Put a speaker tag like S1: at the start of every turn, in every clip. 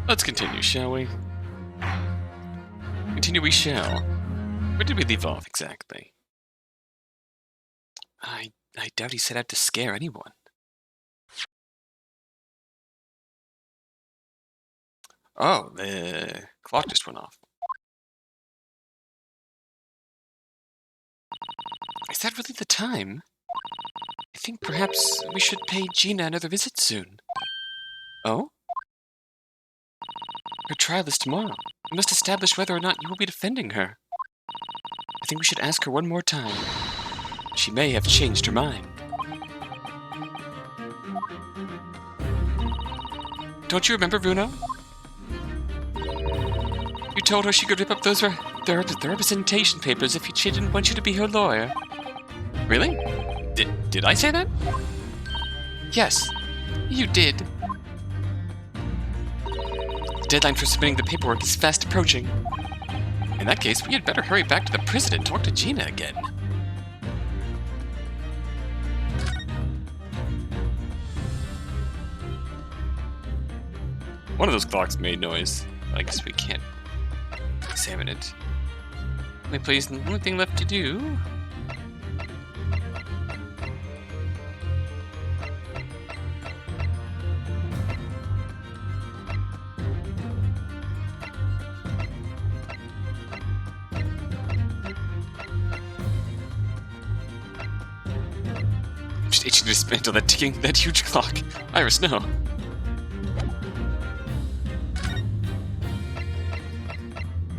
S1: Let's continue, shall we? Continue we shall. Where did we leave off, exactly? I doubt he set out to scare anyone. Oh, the clock just went off. Is that really the time? I think perhaps we should pay Gina another visit soon. Oh? Her trial is tomorrow. We must establish whether or not you will be defending her. I think we should ask her one more time. She may have changed her mind. Don't you remember, Runo? You told her she could rip up those the representation papers if she didn't want you to be her lawyer. Really? Did I say that? Yes, you did. The deadline for submitting the paperwork is fast approaching. In that case, we had better hurry back to the prison and talk to Gina again. One of those clocks made noise. I guess we can't examine it. Wait, please, the only thing left to do... I'm just itching to dismantle that huge clock. Iris, no.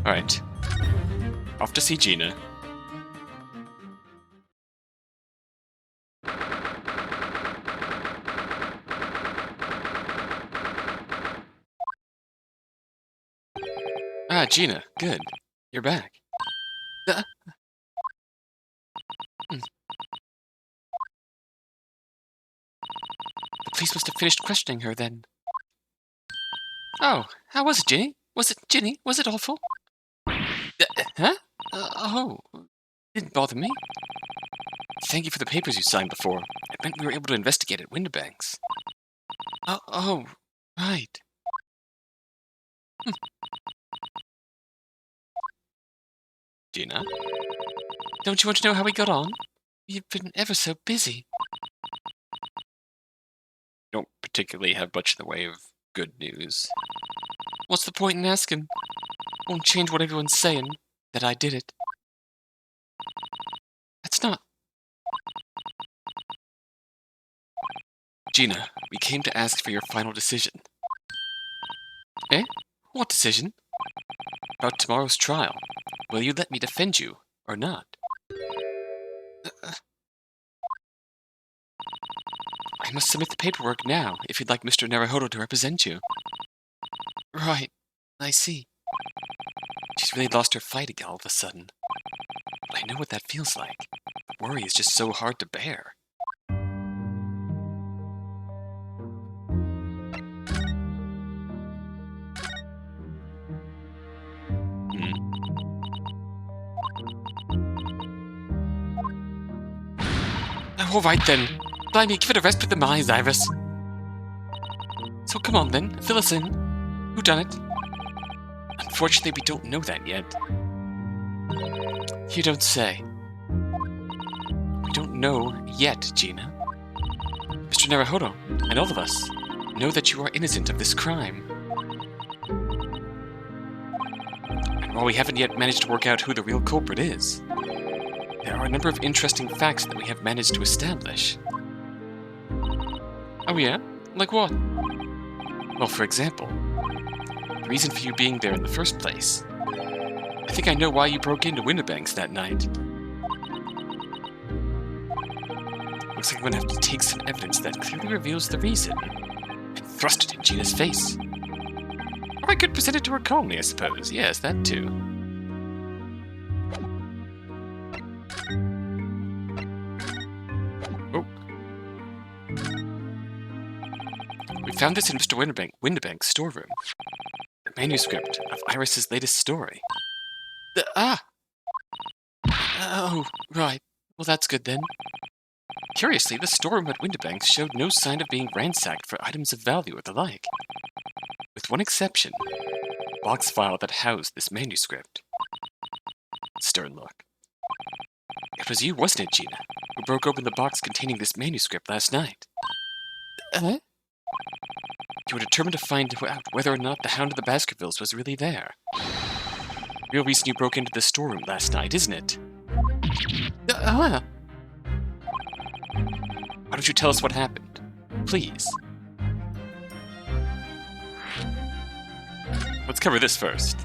S1: Alright. Off to see Gina. Ah, Gina. Good. You're back. The police must have finished questioning her then. Oh, how was it, Ginny? Was it awful? Huh? Oh, didn't bother me. Thank you for the papers you signed before. It meant we were able to investigate at Winterbanks. Oh, right. Gina? Don't you want to know how we got on? You've been ever so busy. Don't particularly have much in the way of good news. What's the point in asking? Won't change what everyone's saying, that I did it. That's not... Gina, we came to ask for your final decision. Eh? What decision? About tomorrow's trial. Will you let me defend you, or not? I must submit the paperwork now, if you'd like Mr. Naruhodo to represent you. Right, I see. She's really lost her fight again all of a sudden. But I know what that feels like. The worry is just so hard to bear. All right then. Blimey, give it a rest with the eyes, Iris. So come on then, fill us in. Who done it? Unfortunately, we don't know that yet. You don't say. We don't know yet, Gina. Mr. Naruhodo, and all of us, know that you are innocent of this crime. And while we haven't yet managed to work out who the real culprit is, there are a number of interesting facts that we have managed to establish. Oh yeah? Like what? Well, for example, the reason for you being there in the first place. I think I know why you broke into Winterbanks that night. Looks like I'm gonna have to take some evidence that clearly reveals the reason and thrust it in Gina's face. Or I could present it to her calmly, I suppose. Yes, that too. Oh. We found this in Mr. Winterbank's storeroom. The manuscript of Iris's latest story. Oh, right. Well, that's good then. Curiously, the storeroom at Winterbanks showed no sign of being ransacked for items of value or the like. With one exception. The box file that housed this manuscript. Stern look. It was you, wasn't it, Gina, who broke open the box containing this manuscript last night? You were determined to find out whether or not the Hound of the Baskervilles was really there. The real reason you broke into the storeroom last night, isn't it? Why don't you tell us what happened? Please. Let's cover this first.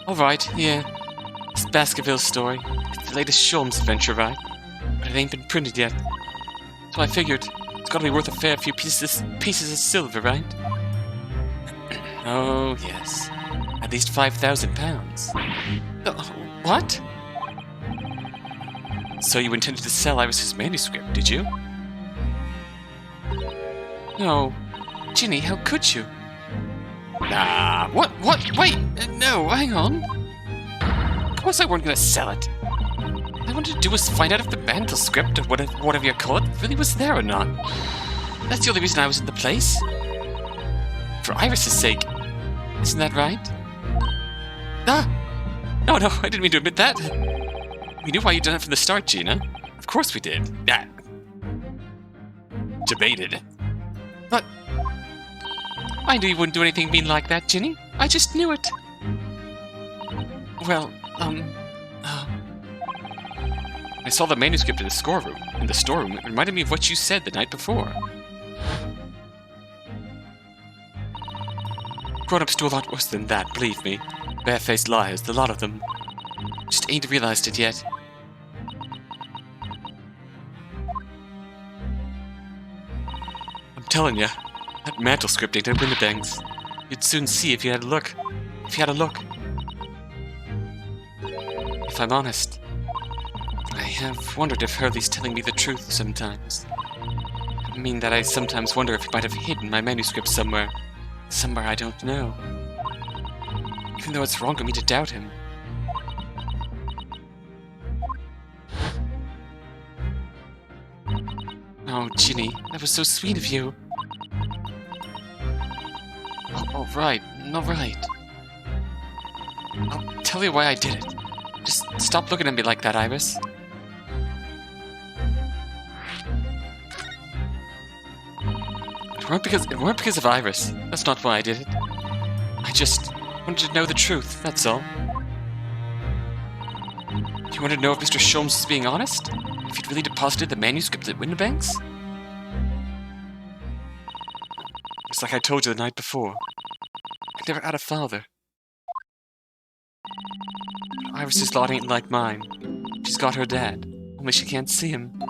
S1: Alright, yeah. It's Baskerville's story. It's the latest Sholmes adventure, right? But it ain't been printed yet. So I figured it's gotta be worth a fair few pieces of silver, right? Oh, yes. At least 5,000 pounds. What? So you intended to sell Iris's manuscript, did you? No. Ginny, how could you? Nah, what? Wait, no, hang on. Of course I weren't gonna sell it. All I wanted to do was find out if the manuscript, or whatever you call it, really was there or not. That's the only reason I was in the place. For Iris's sake. Isn't that right? No, I didn't mean to admit that. We knew why you'd done it from the start, Gina. Of course we did. Debated. But I knew you wouldn't do anything mean like that, Ginny. I just knew it. Well, I saw the manuscript in the storeroom. It reminded me of what you said the night before. Grown-ups do a lot worse than that, believe me. Barefaced liars, the lot of them. Just ain't realized it yet. I'm telling ya, that manuscript ain't a Winnebangs. You'd soon see if you had a look. If I'm honest, I have wondered if Hurley's telling me the truth sometimes. I mean that I sometimes wonder if he might have hidden my manuscript somewhere. Somewhere I don't know. Even though it's wrong of me to doubt him. Oh, Ginny, that was so sweet of you. All right. I'll tell you why I did it. Just stop looking at me like that, Iris. It weren't because of Iris. That's not why I did it. I just wanted to know the truth, that's all. You wanted to know if Mr. Sholmes was being honest? If he'd really deposited the manuscript at Winnebanks? It's like I told you the night before. I never had a father. But Iris's lot ain't like mine. She's got her dad, only she can't see him.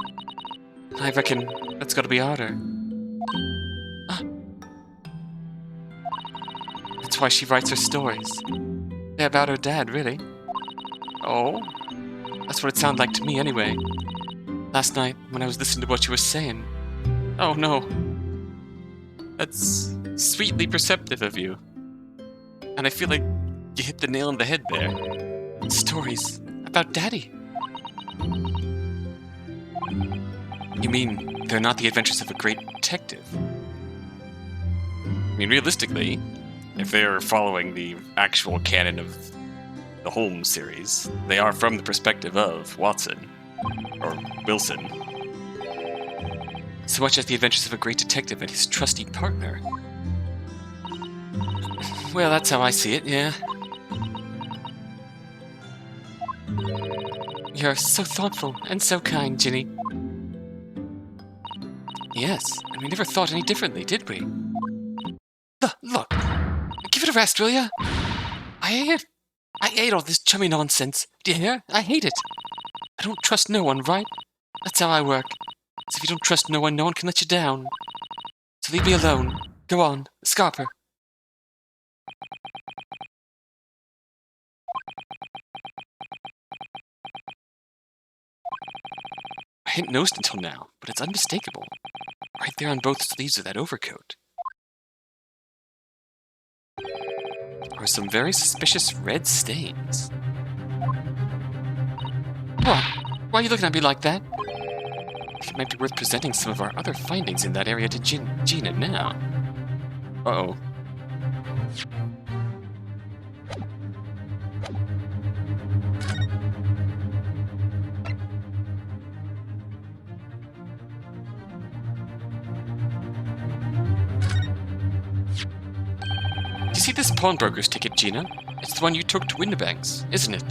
S1: I reckon that's gotta be harder. That's why she writes her stories. They're about her dad, really. Oh? That's what it sounded like to me, anyway. Last night, when I was listening to what you were saying. Oh, no. That's sweetly perceptive of you. And I feel like you hit the nail on the head there. Stories about Daddy. You mean they're not the adventures of a great detective? I mean, realistically, if they're following the actual canon of the Holmes series, they are from the perspective of Watson. Or Wilson. So much as the adventures of a great detective and his trusty partner. Well, that's how I see it, yeah. You're so thoughtful and so kind, Ginny. Yes, and we never thought any differently, did we? Look, give it a rest, will ya? I hate all this chummy nonsense. Do you hear? I hate it. I don't trust no one, right? That's how I work. So if you don't trust no one can let you down. So leave me alone. Go on, Scarper. I hadn't noticed until now, but it's unmistakable. Right there on both sleeves of that overcoat. There are some very suspicious red stains. What? Why are you looking at me like that? I think it might be worth presenting some of our other findings in that area to Gina now. Uh-oh. Do you see this pawnbroker's ticket, Gina? It's the one you took to Windibanks, isn't it?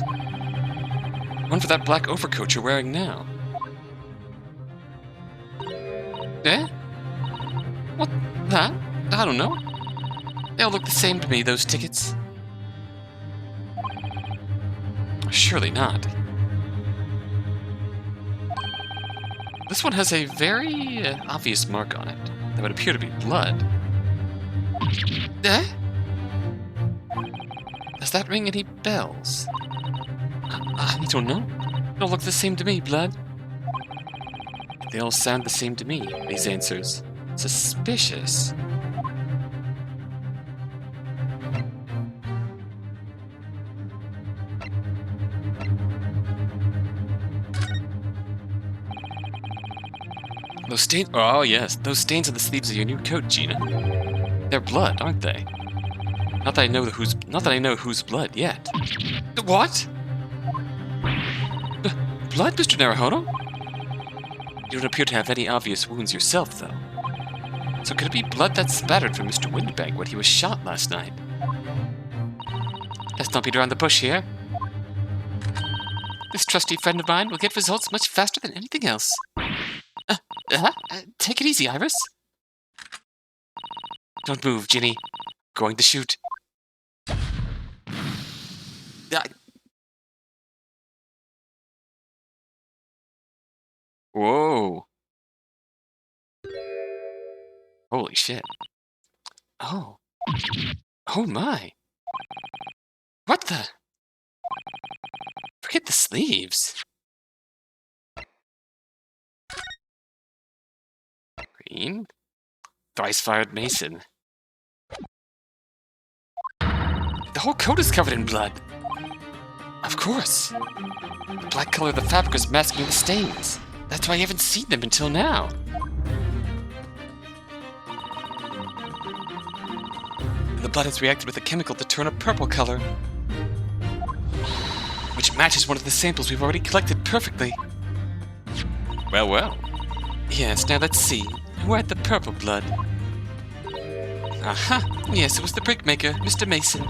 S1: One for that black overcoat you're wearing now. Eh? What? That? I don't know. They all look the same to me, those tickets. Surely not. This one has a very obvious mark on it that would appear to be blood. Eh? Does that ring any bells? I don't know. They all look the same to me, blood. They all sound the same to me, these answers. Suspicious. Those stains. Oh yes, those stains on the sleeves of your new coat, Gina. They're blood, aren't they? Not that I know whose blood yet. What? Blood, Mr. Naruhodo? You don't appear to have any obvious wounds yourself, though. So could it be blood that spattered from Mr. Windibank when he was shot last night? Let's not beat around the bush here. This trusty friend of mine will get results much faster than anything else. Take it easy, Iris. Don't move, Ginny. Going to shoot. Whoa. Holy shit. Oh. Oh my. What the? Forget the sleeves. Green. Thrice-fired mason. The whole coat is covered in blood. Of course. The black color of the fabric is masking the stains. That's why I haven't seen them until now. The blood has reacted with a chemical to turn a purple color, which matches one of the samples we've already collected perfectly. Well, well. Yes, now let's see. Who had the purple blood? Aha! Yes, it was the brickmaker, Mr. Mason,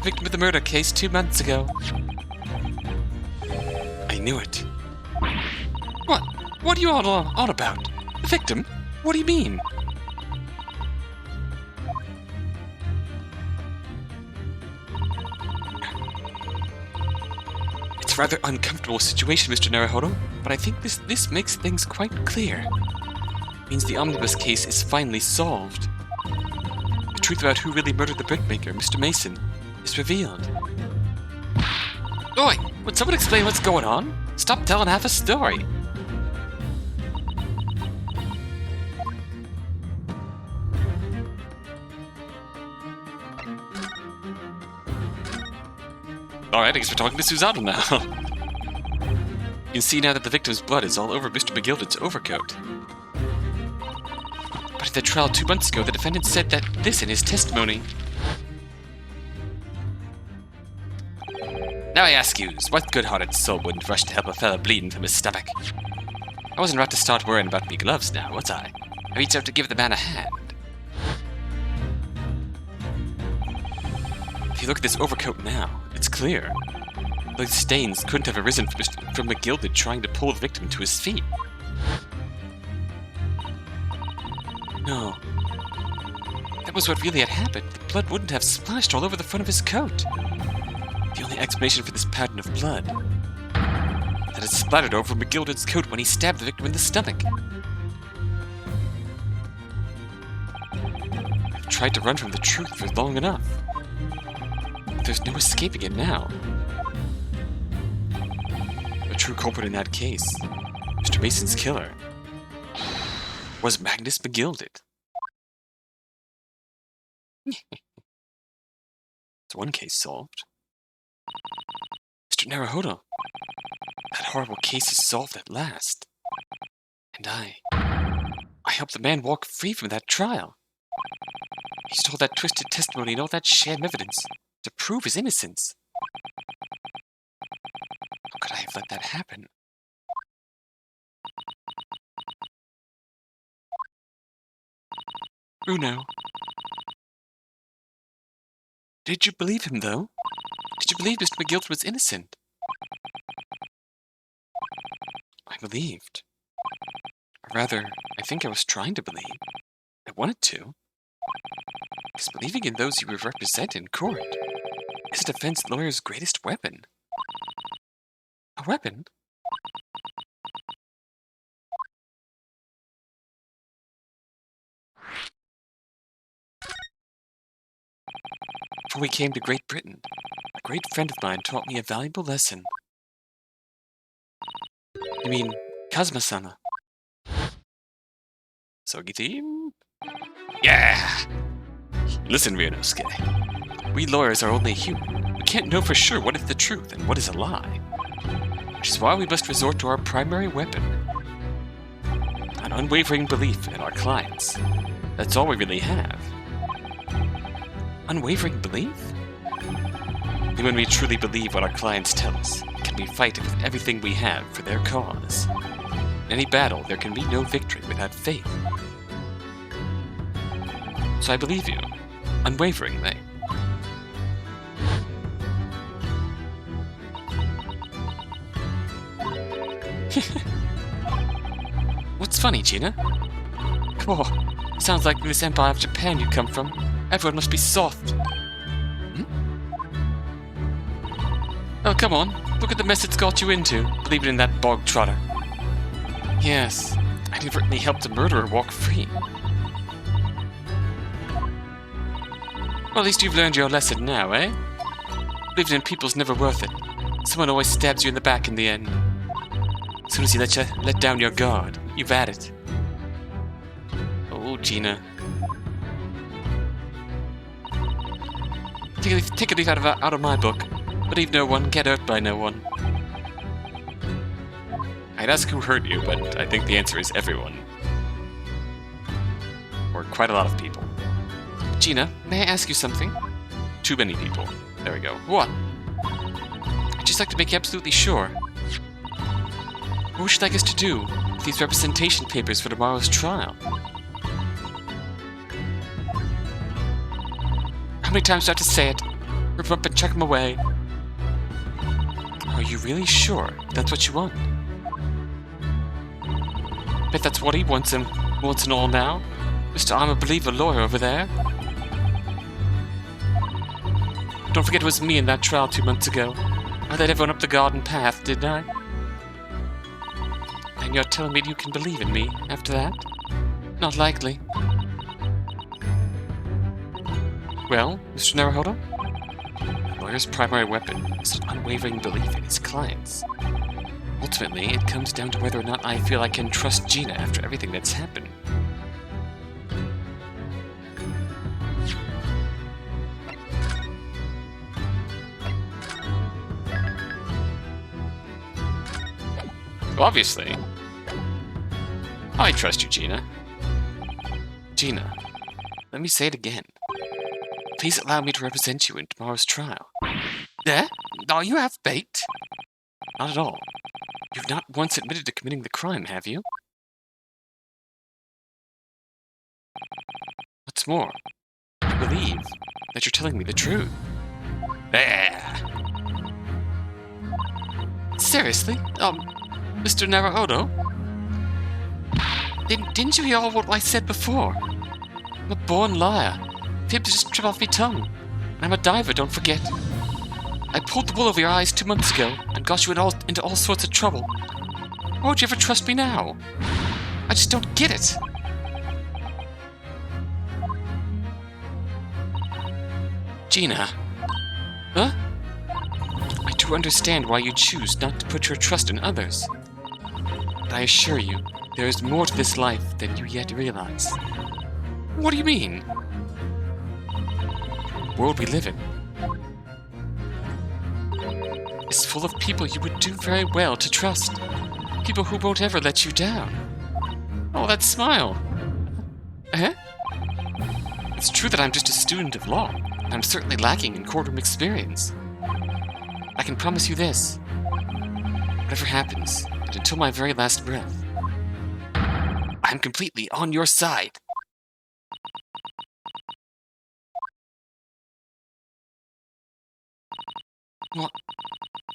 S1: victim of the murder case 2 months ago. I knew it. What? What are you all on about? The victim? What do you mean? It's a rather uncomfortable situation, Mr. Naruhodo, but I think this makes things quite clear. It means the omnibus case is finally solved. The truth about who really murdered the brickmaker, Mr. Mason, is revealed. Oi! Would someone explain what's going on? Stop telling half a story. Alright, I guess we're talking to Susanna now. You can see now that the victim's blood is all over Mr. McGilded's overcoat. But at the trial 2 months ago, the defendant said that this in his testimony. Now I ask yous, what good-hearted soul wouldn't rush to help a fella bleeding from his stomach? I wasn't about to start worrying about me gloves now, was I? I reached out to give the man a hand. If you look at this overcoat now, it's clear. Those stains couldn't have arisen from McGilded trying to pull the victim to his feet. No. That was what really had happened. The blood wouldn't have splashed all over the front of his coat. The only explanation for this pattern of blood that had splattered over McGilded's coat when he stabbed the victim in the stomach. I've tried to run from the truth for long enough. There's no escaping it now. The true culprit in that case, Mr. Mason's killer, was Magnus McGilded. It's one case solved. Mr. Naruhodo, that horrible case is solved at last. And I helped the man walk free from that trial. used all that twisted testimony and all that sham evidence to prove his innocence. How could I have let that happen? Bruno. Did you believe him, though? Did you believe Mr. McGilded was innocent? I believed. Or rather, I think I was trying to believe. I wanted to. Because believing in those you represent in court is a defense lawyer's greatest weapon. A weapon? Before we came to Great Britain, a great friend of mine taught me a valuable lesson. You mean, Kazuma-sama? Sogi-theme? Yeah! Listen, Ryunosuke. We lawyers are only human. We can't know for sure what is the truth and what is a lie. Which is why we must resort to our primary weapon. An unwavering belief in our clients. That's all we really have. Unwavering belief? And when we truly believe what our clients tell us, can we fight with everything we have for their cause? In any battle, there can be no victory without faith. So I believe you, unwaveringly. What's funny, Gina? Come on, sounds like this empire of Japan you come from. Everyone must be soft. Hmm? Oh, come on. Look at the mess it's got you into, believing in that bog trotter. Yes, I inadvertently helped a murderer walk free. Well, at least you've learned your lesson now, eh? Believing in people's never worth it. Someone always stabs you in the back in the end. As soon as you let down your guard, you've had it. Oh, Gina. Take a leaf out of my book. Believe no one, get hurt by no one. I'd ask who hurt you, but I think the answer is everyone. Or quite a lot of people. Gina, may I ask you something? Too many people. There we go. What? I'd just like to make absolutely sure. What would you like us to do with these representation papers for tomorrow's trial? How many times do I have to say it? Rip them up and chuck them away. Are you really sure that's what you want? Bet that's what he wants and all now? Mr. I'm a believer lawyer over there. Don't forget it was me in that trial 2 months ago. I led everyone up the garden path, didn't I? And you're telling me you can believe in me after that? Not likely. Well, Mr. Naruhodo? A lawyer's primary weapon is an unwavering belief in his clients. Ultimately, it comes down to whether or not I feel I can trust Gina after everything that's happened. Well, obviously, I trust you, Gina. Gina, let me say it again. Please allow me to represent you in tomorrow's trial. Eh? Are you half-baked? Not at all. You've not once admitted to committing the crime, have you? What's more, I believe that you're telling me the truth. There. Seriously? Mr. Naruhodo? Didn't you hear all what I said before? I'm a born liar. Fibs just trip off me tongue. And I'm a diver, don't forget. I pulled the wool over your eyes 2 months ago and got you into all sorts of trouble. Why would you ever trust me now? I just don't get it. Gina. Huh? I do understand why you choose not to put your trust in others. But I assure you, there is more to this life than you yet realize. What do you mean? The world we live in is full of people you would do very well to trust. People who won't ever let you down. Oh, that smile. It's It's true that I'm just a student of law, and I'm certainly lacking in courtroom experience. I can promise you this. Whatever happens, and until my very last breath, I'm completely on your side. What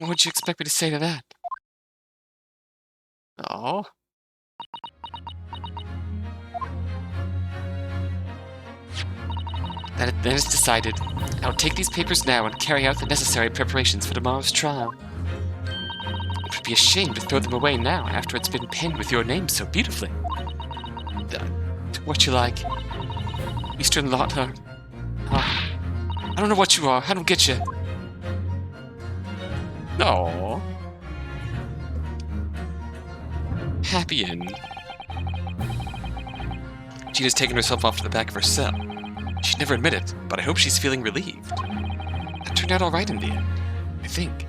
S1: would you expect me to say to that? Oh. That is decided. I'll take these papers now and carry out the necessary preparations for tomorrow's trial. It would be a shame to throw them away now after it's been penned with your name so beautifully. What you like? Eastern Law... I don't know what you are. I don't get you. No. Happy end. Gina's taken herself off to the back of her cell. She'd never admit it, but I hope she's feeling relieved. That turned out all right in the end, I think.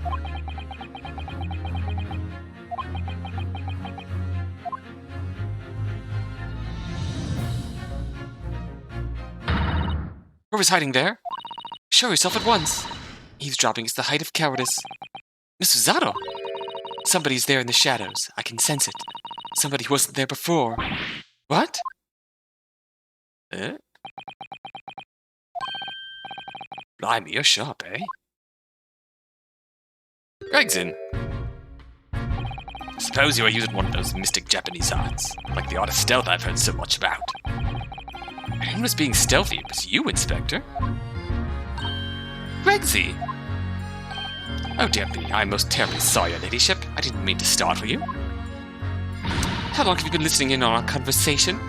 S1: Whoever's hiding there, show yourself at once. Eavesdropping is the height of cowardice. Miss Susato! Somebody's there in the shadows. I can sense it. Somebody who wasn't there before. What? Blimey, you're sharp, eh? Greg's in. Suppose you are using one of those mystic Japanese arts, like the art of stealth I've heard so much about. Who was being stealthy? It was you, Inspector. Gregsy! Oh dear me, I'm most terribly sorry, Your Ladyship. I didn't mean to startle you. How long have you been listening in on our conversation?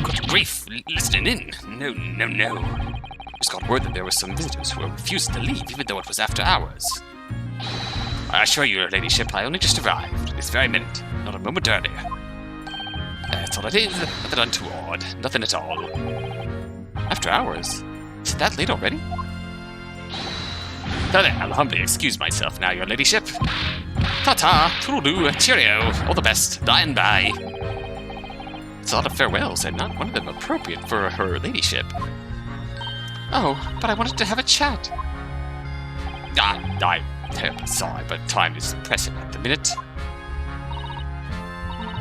S1: Good grief, listening in? No. Just got word that there were some visitors who were refusing to leave, even though it was after hours. I assure you, Your Ladyship, I only just arrived, this very minute, not a moment earlier. That's all it is, nothing untoward, nothing at all. After hours? Is it that late already? So there, I'll humbly excuse myself now, Your Ladyship. Ta-ta, toodle-doo, cheerio, all the best, by and by. It's a lot of farewells, and not one of them appropriate for her ladyship. Oh, but I wanted to have a chat. I'm terribly sorry, but time is pressing at the minute.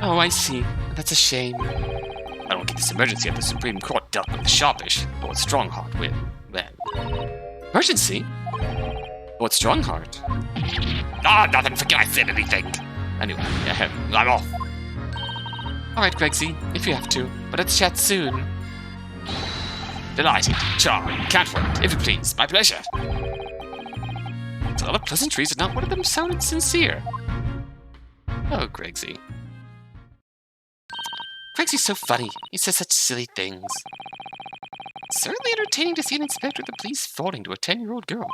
S1: Oh, I see. That's a shame. I don't get this emergency at the Supreme Court dealt with the sharpish, Lord Strongheart with, well... Emergency? Lord Strongheart? Nothing, forget I said anything. Anyway, I'm off. Alright, Gregsy, if you have to, but let's chat soon. Delighted, charming, can't wait, if you please, my pleasure. It's a lot of pleasantries, and not one of them sounded sincere. Oh, Gregsy. Gregsy's so funny, he says such silly things. It's certainly entertaining to see an inspector of the police falling to a 10-year-old girl.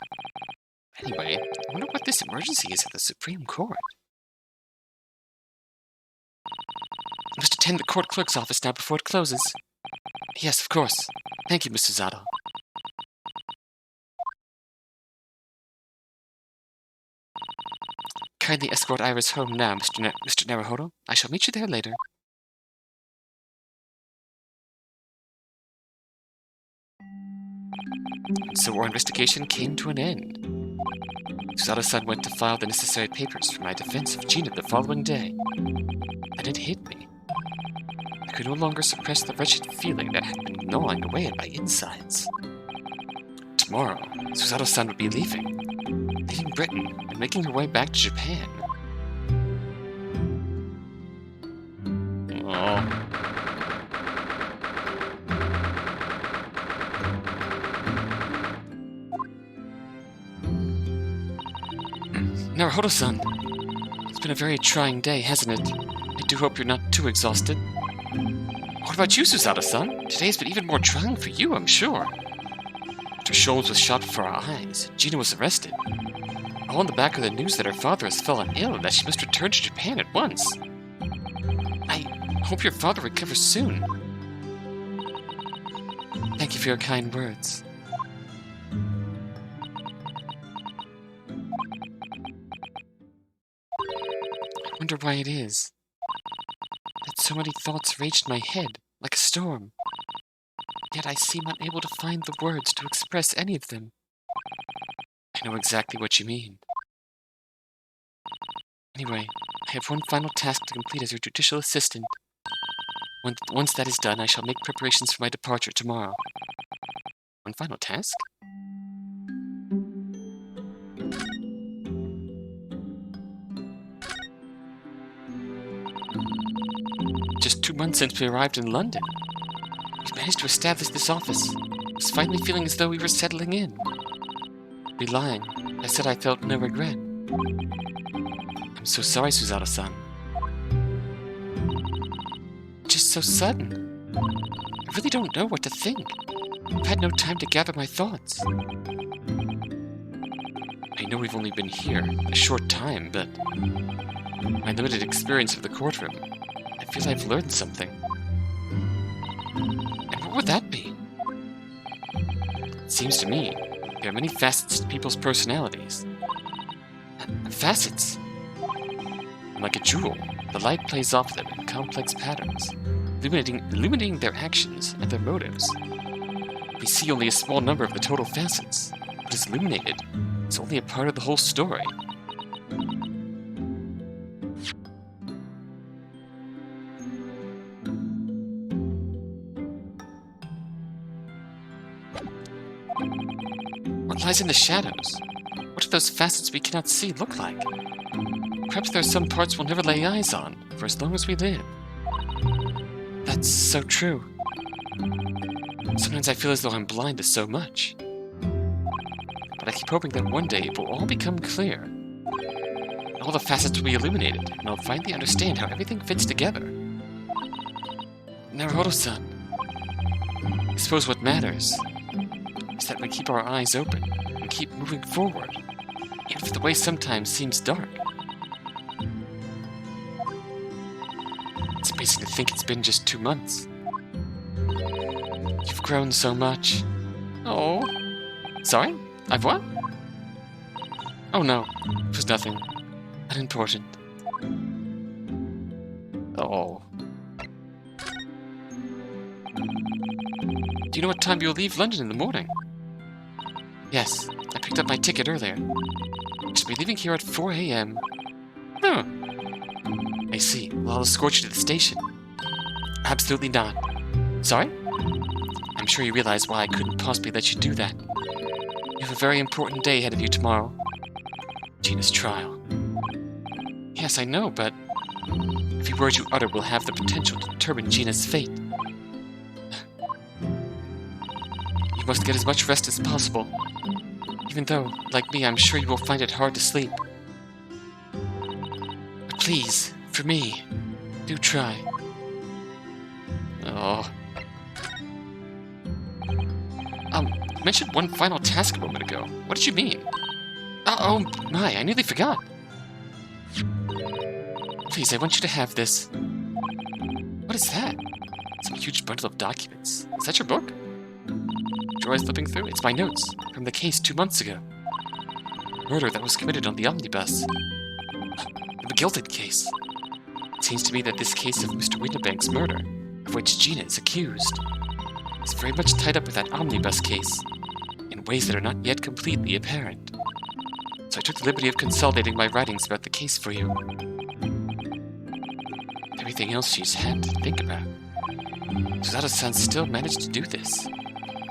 S1: Anyway, I wonder what this emergency is at the Supreme Court. I must attend the court clerk's office now before it closes. Yes, of course. Thank you, Mr. Zato. Kindly escort Iris home now, Mr. Naruhodo. I shall meet you there later. So our investigation came to an end. Susato-san went to file the necessary papers for my defense of Gina the following day. Then it hit me. I could no longer suppress the wretched feeling that had been gnawing away at my insides. Tomorrow, Susato-san would be leaving Britain and making her way back to Japan. Oh. Naruhodo-san, it's been a very trying day, hasn't it? I do hope you're not too exhausted. What about you, Susato-san? Today's been even more trying for you, I'm sure. After Shoals was shot before our eyes, Gina was arrested. All on the back of the news that her father has fallen ill and that she must return to Japan at once. I hope your father recovers soon. Thank you for your kind words. I wonder why it is that so many thoughts raged in my head, like a storm. yet I seem unable to find the words to express any of them. I know exactly what you mean. Anyway, I have one final task to complete as your judicial assistant. Once that is done, I shall make preparations for my departure tomorrow. One final task? Just 2 months since we arrived in London. We've managed to establish this office. I was finally feeling as though we were settling in. I'd be lying. I said I felt no regret. I'm so sorry, Suzato-san. Just so sudden. I really don't know what to think. I've had no time to gather my thoughts. I know we've only been here a short time, but my limited experience of the courtroom, I feel I've learned something. And what would that be? It seems to me there are many facets to people's personalities. Facets? Like a jewel, the light plays off them in complex patterns, illuminating their actions and their motives. We see only a small number of the total facets. What is illuminated is only a part of the whole story. What lies in the shadows? What do those facets we cannot see look like? Perhaps there are some parts we'll never lay eyes on for as long as we live. That's so true. Sometimes I feel as though I'm blind to so much. But I keep hoping that one day it will all become clear. All the facets will be illuminated, and I'll finally understand how everything fits together. Naruhodo-san, I suppose what matters is that we keep our eyes open and keep moving forward, even if the way sometimes seems dark. It's amazing to think it's been just 2 months. You've grown so much. Oh. Sorry? I've what? Oh no, it was nothing. Unimportant. Oh. Do you know what time you'll leave London in the morning? Yes, I picked up my ticket earlier. I should be leaving here at 4 a.m. Huh. I see. Well, I'll escort you to the station. Absolutely not. Sorry? I'm sure you realize why I couldn't possibly let you do that. You have a very important day ahead of you tomorrow. Gina's trial. Yes, I know, but every word you utter will have the potential to determine Gina's fate. You must get as much rest as possible. Even though, like me, I'm sure you will find it hard to sleep. But please, for me, do try. Oh. You mentioned one final task a moment ago. What did you mean? Oh my, I nearly forgot. Please, I want you to have this. What is that? Some huge bundle of documents. Is that your book? Joy's flipping through. It's my notes from the case 2 months ago. Murder that was committed on the omnibus. The McGilded case. It seems to me that this case of Mr. Winterbank's murder, of which Gina is accused, is very much tied up with that omnibus case, in ways that are not yet completely apparent. So I took the liberty of consolidating my writings about the case for you. Everything else she's had to think about. Suzato-san still managed to do this.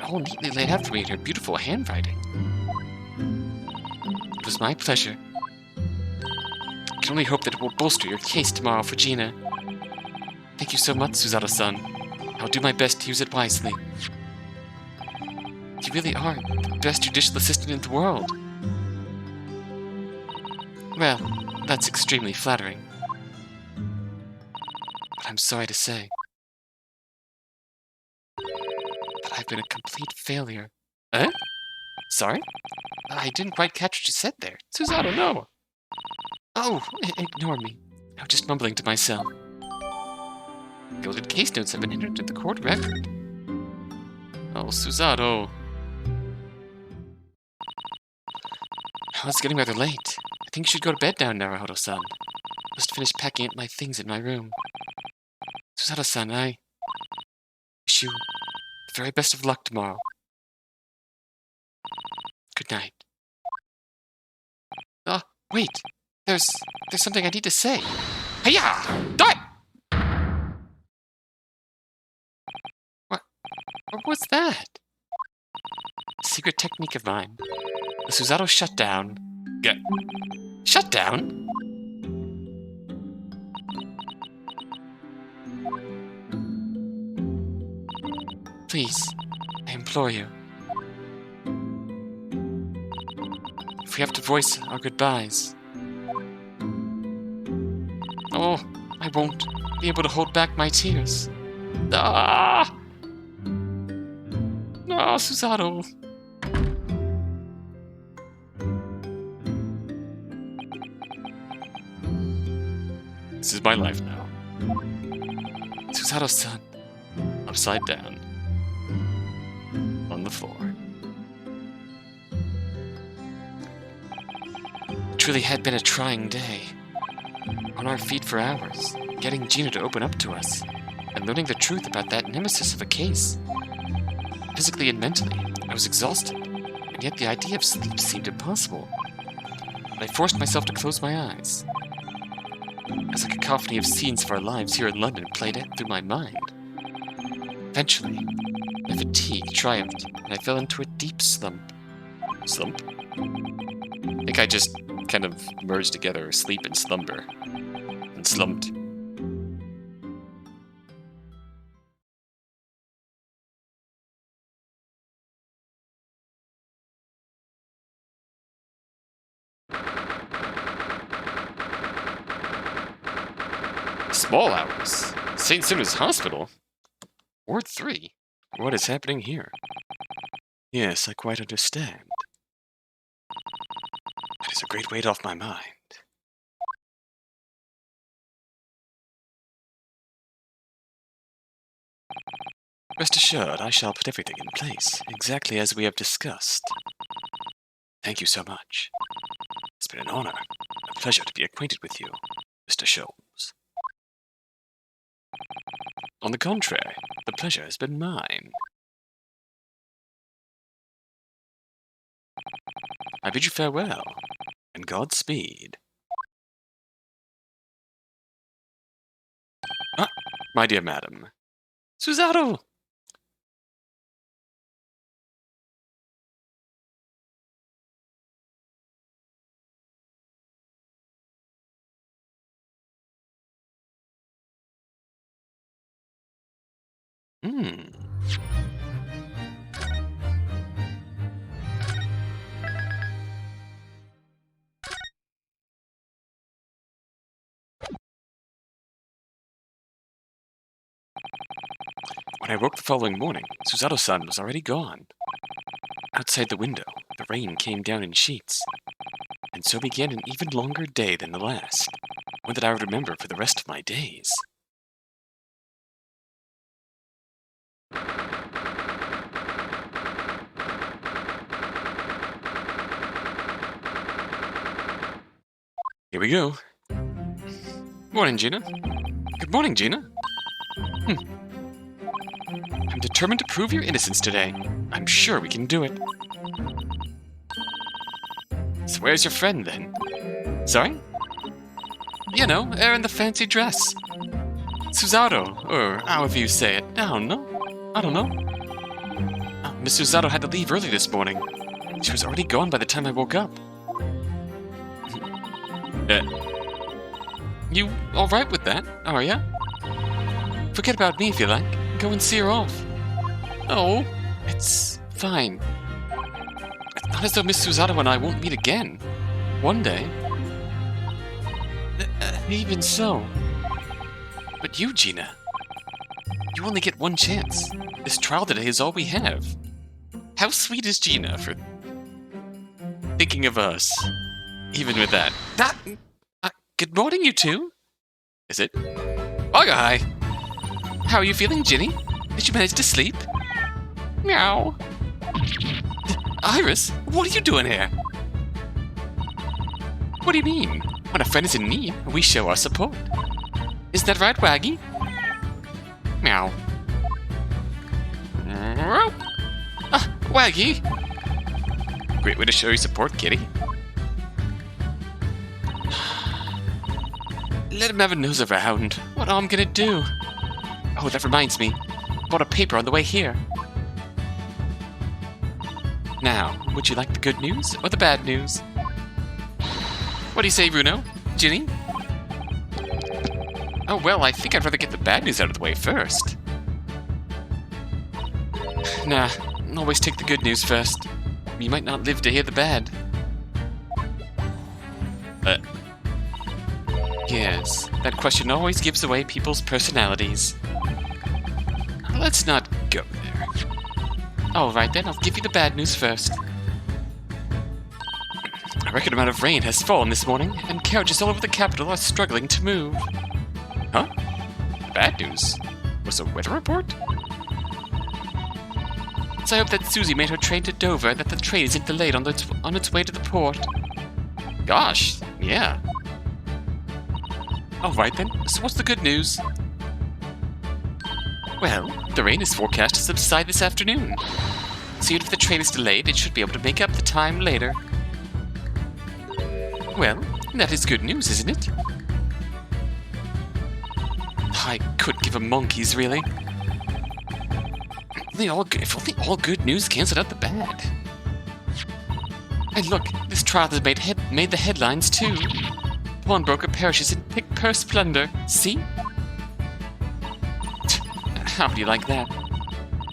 S1: All neatly laid out for me in her beautiful handwriting. It was my pleasure. I can only hope that it will bolster your case tomorrow for Gina. Thank you so much, Suzato-san. I'll do my best to use it wisely. You really are the best judicial assistant in the world. Well, that's extremely flattering. But I'm sorry to say that I've been a complete failure. Eh? Sorry? I didn't quite catch what you said there. Suzato, no! Oh, ignore me. I was just mumbling to myself. Gilded case notes have been entered into the court record. Oh, Suzato. Oh, it's getting rather late. I think you should go to bed now, Naruhodo-san. Must finish packing up my things in my room. Suzato-san, I wish you The very best of luck tomorrow. Good night. Oh, wait. There's something I need to say. Hiya! Die! What was that? Secret technique of mine. The Susato shutdown. Shutdown? Please, I implore you. If we have to voice our goodbyes. Oh, I won't be able to hold back my tears. Ah! No, Susato. This is my life now. Susato's son, upside down, on the floor. It truly had been a trying day. On our feet for hours, getting Gina to open up to us, and learning the truth about that nemesis of a case. Physically and mentally, I was exhausted, and yet the idea of sleep seemed impossible. But I forced myself to close my eyes. As a cacophony of scenes of our lives here in London played out through my mind. Eventually, my fatigue triumphed, and I fell into a deep slump. Slump? I think I just kind of merged together sleep and slumber. And slumped. Small hours? St. Simon's Hospital? Ward 3? What is happening here? Yes, I quite understand. That is a great weight off my mind. Rest assured, I shall put everything in place, exactly as we have discussed. Thank you so much. It's been an honor, a pleasure to be acquainted with you, Mr. Sholmes. On the contrary, the pleasure has been mine. I bid you farewell, and Godspeed. Ah, my dear madam. Susato! When I woke the following morning, Susato-san was already gone. Outside the window, the rain came down in sheets. And so began an even longer day than the last, one that I would remember for the rest of my days. Here we go. Morning, Gina. Good morning, Gina. I'm determined to prove your innocence today. I'm sure we can do it. So where's your friend, then? Sorry? You know, in the fancy dress. Susato, or however you say it. I don't know. Miss Susato had to leave early this morning. She was already gone by the time I woke up. You alright with that, are ya? Forget about me if you like. Go and see her off. Oh, it's fine. It's not as though Miss Susato and I won't meet again. One day. Even so. But you, Gina. You only get one chance. This trial today is all we have. How sweet is Gina for thinking of us, even with that. Good morning, you two. Is it? Oh, hi. How are you feeling, Ginny? Did you manage to sleep? Meow. Iris, what are you doing here? What do you mean? When a friend is in need, we show our support. Isn't that right, Waggy? Meow. Waggy! Great way to show your support, kitty. Let him have a nose around. What am I gonna do? Oh, that reminds me. Bought a paper on the way here. Now, would you like the good news or the bad news? What do you say, Runo? Ginny? Oh, well, I think I'd rather get the bad news out of the way first. Nah, always take the good news first. You might not live to hear the bad. Yes, that question always gives away people's personalities. Let's not go there. Alright then, I'll give you the bad news first. A record amount of rain has fallen this morning, and carriages all over the capital are struggling to move. Huh? Bad news? Was a weather report? So I hope that Susie made her train to Dover and that the train isn't delayed on its way to the port. Gosh, yeah. Alright then, so what's the good news? Well, the rain is forecast to subside this afternoon. So even if the train is delayed, it should be able to make up the time later. Well, that is good news, isn't it? I could give a monkeys, really. If only all good news canceled out the bad. And look, this trial has made the headlines too. Pawnbroker perishes in pick-purse plunder. See? How do you like that?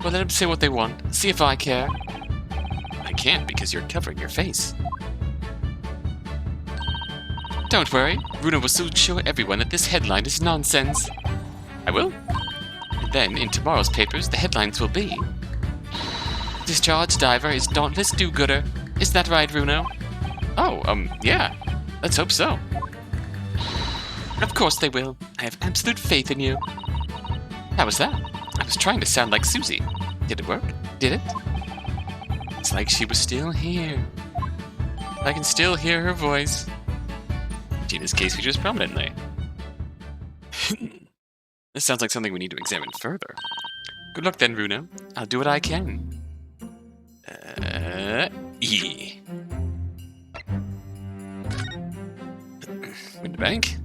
S1: Well, let them say what they want. See if I care. I can't because you're covering your face. Don't worry. Runo will soon show everyone that this headline is nonsense. I will. And then, in tomorrow's papers, the headlines will be... Discharged diver is dauntless do-gooder. Is that right, Runo? Oh, yeah. Let's hope so. Of course they will. I have absolute faith in you. How was that? I was trying to sound like Susie. Did it work? Did it? It's like she was still here. I can still hear her voice. Gina's case features prominently. This sounds like something we need to examine further. Good luck then, Runo. I'll do what I can. E. In the bank.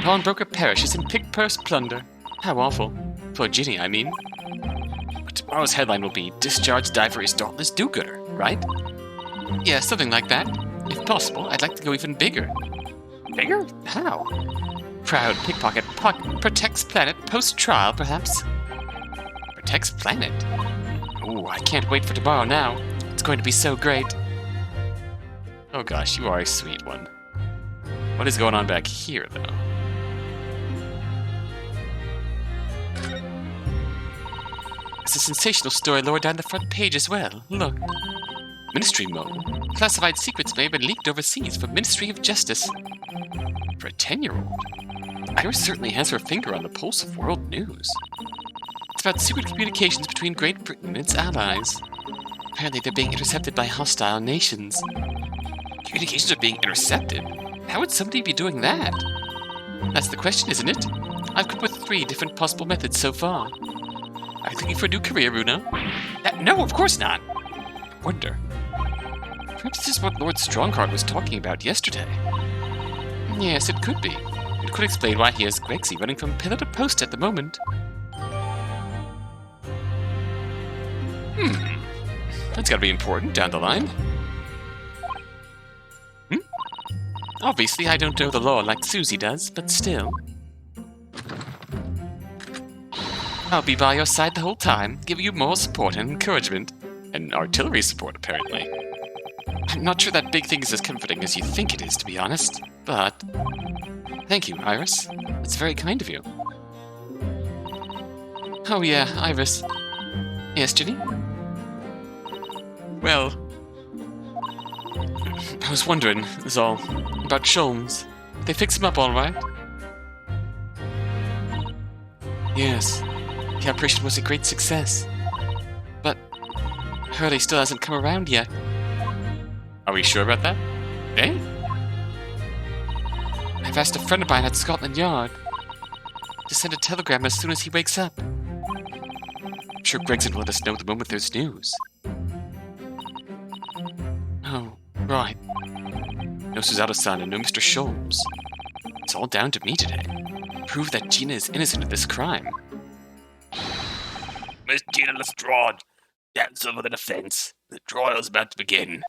S1: Pawnbroker perishes in pick-purse plunder. How awful. For Ginny, I mean. But tomorrow's headline will be Discharged diver is dauntless do-gooder, right? Yeah, something like that. If possible, I'd like to go even bigger. Bigger? How? Proud pickpocket protects planet post-trial, perhaps? Protects planet? Ooh, I can't wait for tomorrow now. It's going to be so great. Oh gosh, you are a sweet one. What is going on back here, though? It's a sensational story lower down the front page as well. Look. Ministry mode. Classified secrets may have been leaked overseas for Ministry of Justice. For a 10-year-old. Iris certainly has her finger on the pulse of world news. It's about secret communications between Great Britain and its allies. Apparently they're being intercepted by hostile nations. Communications are being intercepted? How would somebody be doing that? That's the question, isn't it? I've come up with 3 different possible methods so far. Are you looking for a new career, Runo? No, of course not. I wonder. Perhaps this is what Lord Strongheart was talking about yesterday. Yes, it could be. It could explain why he has Grexy running from pillar to post at the moment. That's gotta be important down the line. Obviously, I don't know the law like Susie does, but still. I'll be by your side the whole time, giving you moral support and encouragement. And artillery support, apparently. I'm not sure that big thing is as comforting as you think it is, to be honest. But... Thank you, Iris. That's very kind of you. Oh yeah, Iris. Yes, Ginny? Well... I was wondering, is all, about Sholmes. Did they fix him up all right? Yes. The operation was a great success. But Hurley still hasn't come around yet. Are we sure about that? Eh? I've asked a friend of mine at Scotland Yard to send a telegram as soon as he wakes up. I'm sure Greg's gonna let us know the moment there's news. Oh, right. No Susanna-san and no Mr. Sholmes. It's all down to me today. Prove that Gina is innocent of this crime.
S2: Miss Gina Lestrade, counsel for the defense. The trial is about to begin.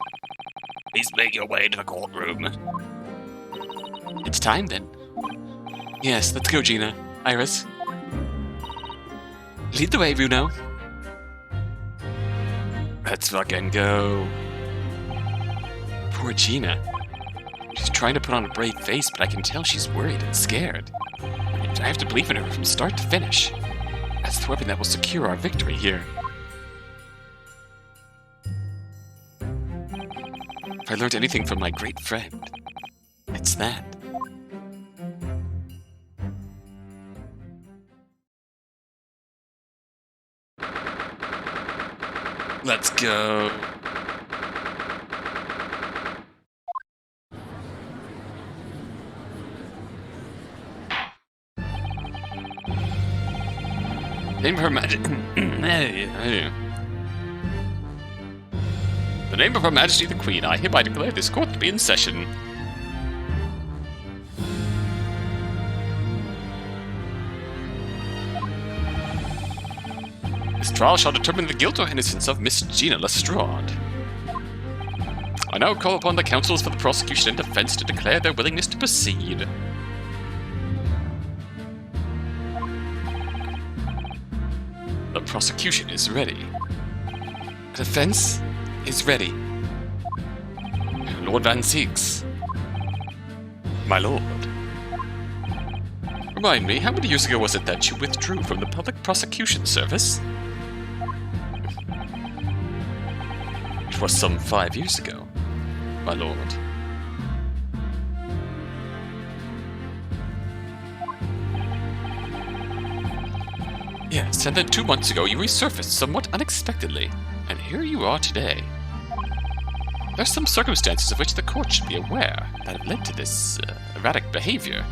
S2: Please make your way to the courtroom.
S1: It's time then. Yes, let's go, Gina. Iris. Lead the way, Runo. Let's fucking go. Poor Gina. She's trying to put on a brave face, but I can tell she's worried and scared. And I have to believe in her from start to finish. That's the weapon that will secure our victory here. If I learned anything from my great friend, it's that. Let's go. Name of Her Majesty. The name of Her Majesty the Queen, I hereby declare this court to be in session. This trial shall determine the guilt or innocence of Miss Gina Lestrade. I now call upon the counsels for the prosecution and defense to declare their willingness to proceed. The prosecution is ready. The defense is ready. Lord Van Zieks. My lord. Remind me, how many years ago was it that you withdrew from the public prosecution service? It was some 5 years ago, my lord. Yes, and then 2 months ago you resurfaced somewhat unexpectedly, and here you are today. There are some circumstances of which the court should be aware that have led to this erratic behavior.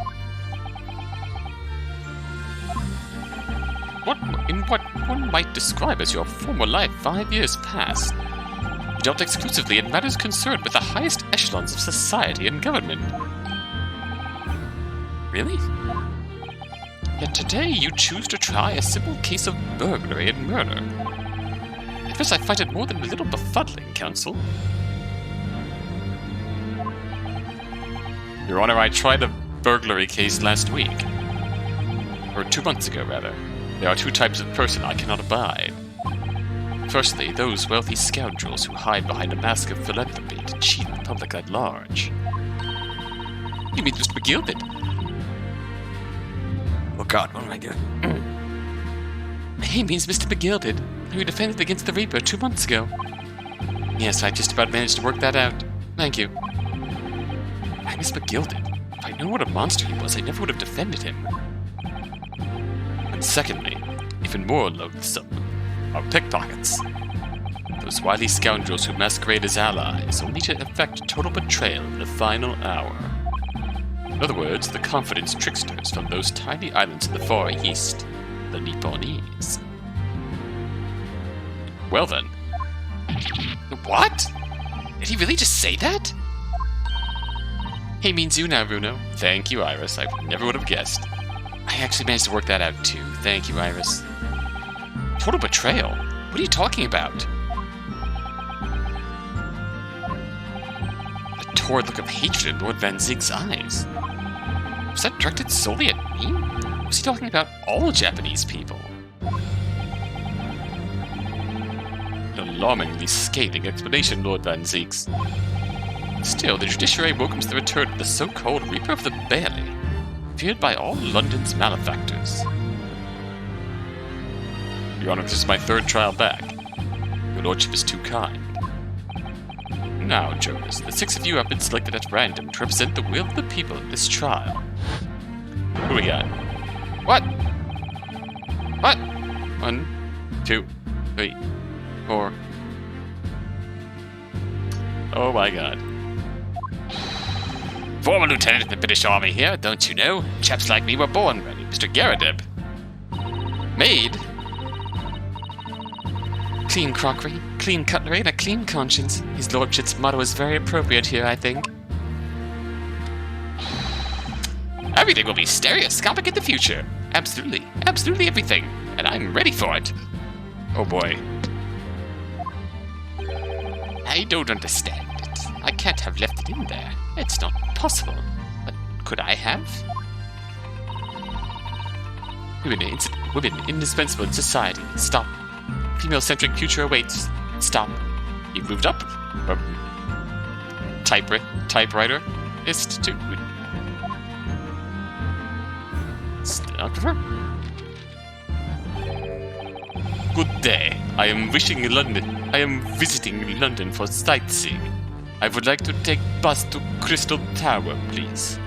S1: In what one might describe as your former life 5 years past, you dealt exclusively in matters concerned with the highest echelons of society and government. Really? Yet today you choose to try a simple case of burglary and murder. At first I find it more than a little befuddling, counsel. Your Honor, I tried a burglary case last week. Or 2 months ago, rather. There are 2 types of person I cannot abide. Firstly, those wealthy scoundrels who hide behind a mask of philanthropy to cheat the public at large. You mean Mr. McGilded?
S2: Oh God, what am I doing?
S1: He means Mr. McGilded, who defended against the Reaper 2 months ago. Yes, I just about managed to work that out. Thank you. I miss McGilded. If I'd known what a monster he was, I never would have defended him. And secondly, even more loathsome, are pickpockets. Those wily scoundrels who masquerade as allies, only to effect total betrayal in the final hour. In other words, the confidence tricksters from those tiny islands in the Far East, the Nipponese. Well then. What? Did he really just say that? He means you now, Runo. Thank you, Iris. I never would have guessed. I actually managed to work that out too. Thank you, Iris. Total betrayal? What are you talking about? A torrid look of hatred in Lord Van Zieks' eyes. Was that directed solely at me? Was he talking about all Japanese people? An alarmingly scathing explanation, Lord Van Zieks. Still, the judiciary welcomes the return of the so-called Reaper of the Bailey, feared by all London's malefactors. Your Honor, this is my 3rd trial back. Your Lordship is too kind. Now, jurors, the 6 of you have been selected at random to represent the will of the people in this trial. Who we got? What? What? 1, 2, 3, 4. Oh my god.
S2: Former lieutenant in the British Army here, don't you know? Chaps like me were born ready, Mr. Garradeb.
S1: Maid? Clean crockery, clean cutlery, and a clean conscience. His lordship's motto is very appropriate here, I think. Everything will be stereoscopic in the future. Absolutely. Absolutely everything. And I'm ready for it. Oh boy. I don't understand it. I can't have left it in there. It's not possible. But could I have? Women indispensable in society. Stop. Female-centric future awaits. Stop. You've moved up. Typewriter. Institute. Stenographer? Good day. I am visiting London for sightseeing. I would like to take bus to Crystal Tower, please.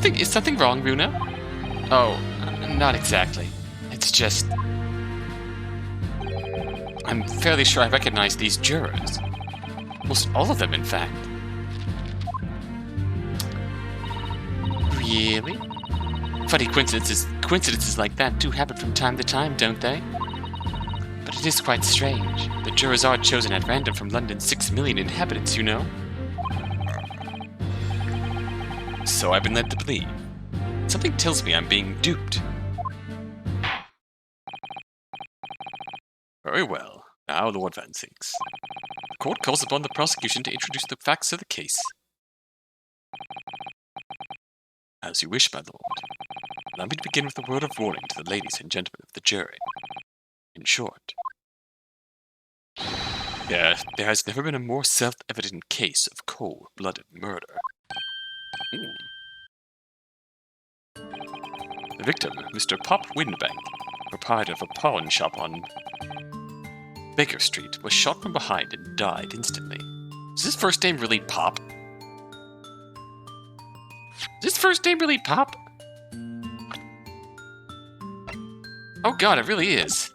S1: Is something wrong, Runo? Oh, not exactly. It's just... I'm fairly sure I recognize these jurors. Almost all of them, in fact. Really? Funny coincidences like that do happen from time to time, don't they? But it is quite strange. The jurors are chosen at random from London's 6 million inhabitants, you know? So I've been led to believe. Something tells me I'm being duped. Very well. Now, Lord Van Sinks. The court calls upon the prosecution to introduce the facts of the case. As you wish, my lord. Allow me to begin with a word of warning to the ladies and gentlemen of the jury. In short, there has never been a more self-evident case of cold-blooded murder. The victim, Mr. Pop Windbank, proprietor of a pawn shop on Baker Street, was shot from behind and died instantly. Is his first name really Pop? Is his first name really Pop? Oh god, it really is.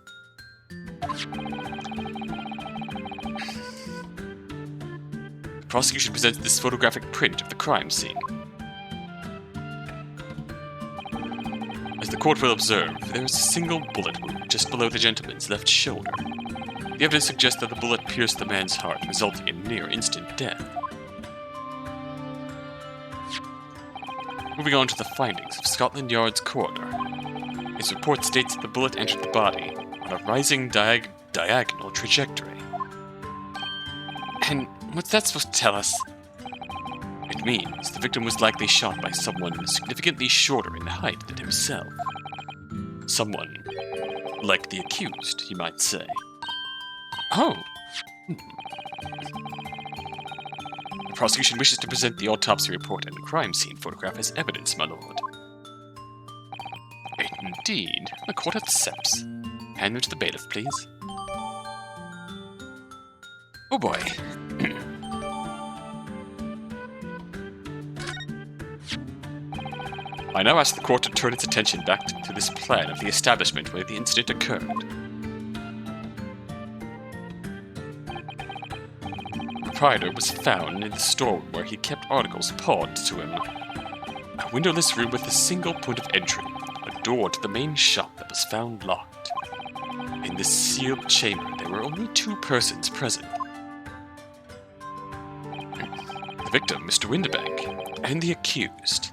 S1: The prosecution presents this photographic print of the crime scene. As the court will observe, there is a single bullet wound just below the gentleman's left shoulder. The evidence suggests that the bullet pierced the man's heart, resulting in near-instant death. Moving on to the findings of Scotland Yard's coroner. His report states that the bullet entered the body on a rising diagonal trajectory. And what's that supposed to tell us? It means the victim was likely shot by someone significantly shorter in height than himself. Someone like the accused, you might say. Oh. The prosecution wishes to present the autopsy report and crime scene photograph as evidence, my lord. Indeed. The court accepts. Hand them to the bailiff, please. Oh boy. I now ask the court to turn its attention back to this plan of the establishment where the incident occurred. The proprietor was found in the storeroom where he kept articles pawned to him. A windowless room with a single point of entry, a door to the main shop that was found locked. In this sealed chamber, there were only 2 persons present. The victim, Mr. Winterbank, and the accused.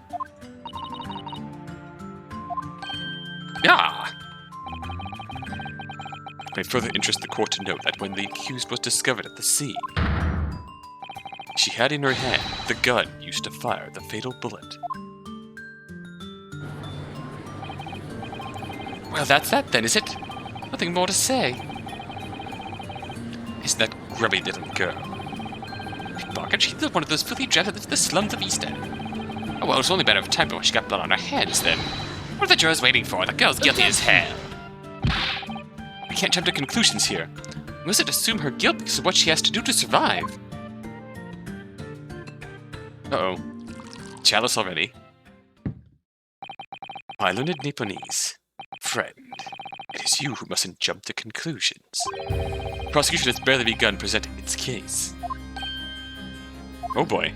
S1: Ah! It may further interest the court to note that when the accused was discovered at the scene, she had in her hand the gun used to fire the fatal bullet. Well, that's that then, is it? Nothing more to say. Isn't that grubby little girl? Pickpocket, she's one of those filthy dreads of the slums of East End. Oh well, it's only a matter of time before she got blood on her hands then. What are the jurors waiting for? The girl's guilty as hell. We can't jump to conclusions here. We mustn't assume her guilt because of what she has to do to survive. Uh-oh. Chalice already. My learned Nipponese. Friend, it is you who mustn't jump to conclusions. The prosecution has barely begun presenting its case. Oh boy.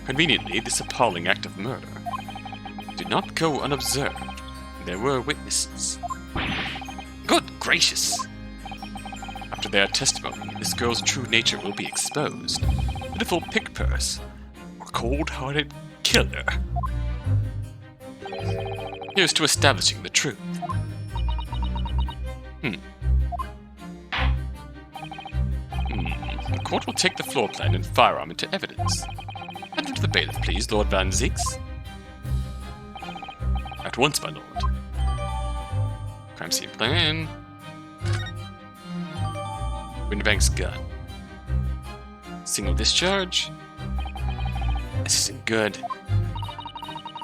S1: Conveniently, this appalling act of murder did not go unobserved. there were witnesses. Good gracious! After their testimony, this girl's true nature will be exposed. Pitiful pick-purse, or cold-hearted killer. Here's to establishing the truth. The court will take the floor plan and firearm into evidence. Hand to the bailiff, please, Lord Van Zieks. At once, my lord. Crime scene plan. Winterbank's gun. Single discharge. This isn't good.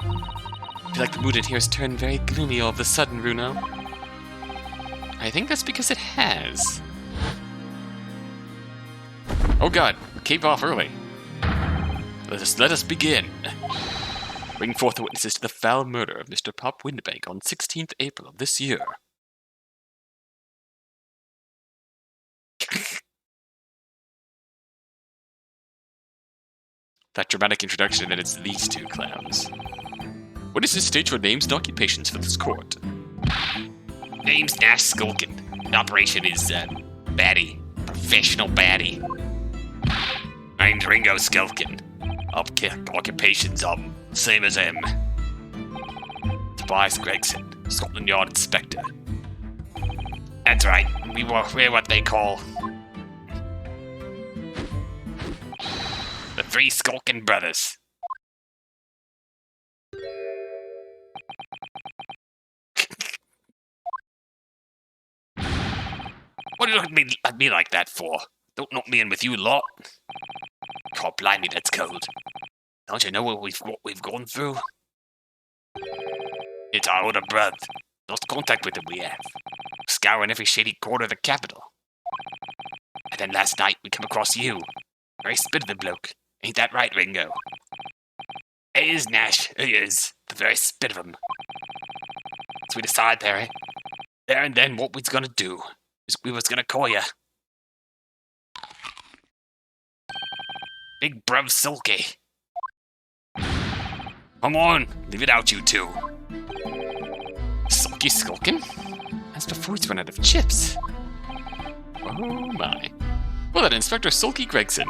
S1: I feel like the mood in here has turned very gloomy all of a sudden, Runo. I think that's because it has. Oh god, keep off early. Let us begin. Bring forth the witnesses to the foul murder of Mr. Pop Winterbank on 16th April of this year. That dramatic introduction, and then it's these two clowns. Witnesses, state your names and occupations for this court.
S2: Name's Nash Skulkin. The operation is, baddie. Professional baddie. Name's Ringo Skulkin. Occupations, same as him. Tobias Gregson, Scotland Yard Inspector. That's right, we're what they call the Three Skulkin Brothers. What do you look at me like that for? Don't knock me in with you lot. Oh, blimey, that's cold. Don't you know what we've gone through? It's our older brother. Lost contact with him we have. Scouring every shady corner of the capital. And then last night we come across you. Very spit of the bloke. Ain't that right, Ringo? It is, Nash. It is. The very spit of him. So we decide there and then what we's gonna do is we was gonna call ya Big Bruv Sulky. Come on, leave it out, you two.
S1: Sulky Skulkin? That's before he's run out of chips. Oh my. Well then, Inspector Sulky Gregson.